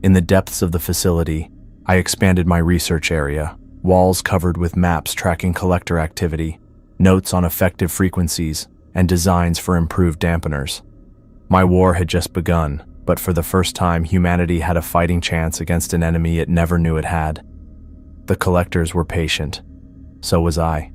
In the depths of the facility, I expanded my research area, walls covered with maps tracking collector activity, notes on effective frequencies, and designs for improved dampeners. My war had just begun, but for the first time humanity had a fighting chance against an enemy it never knew it had. The collectors were patient. So was I.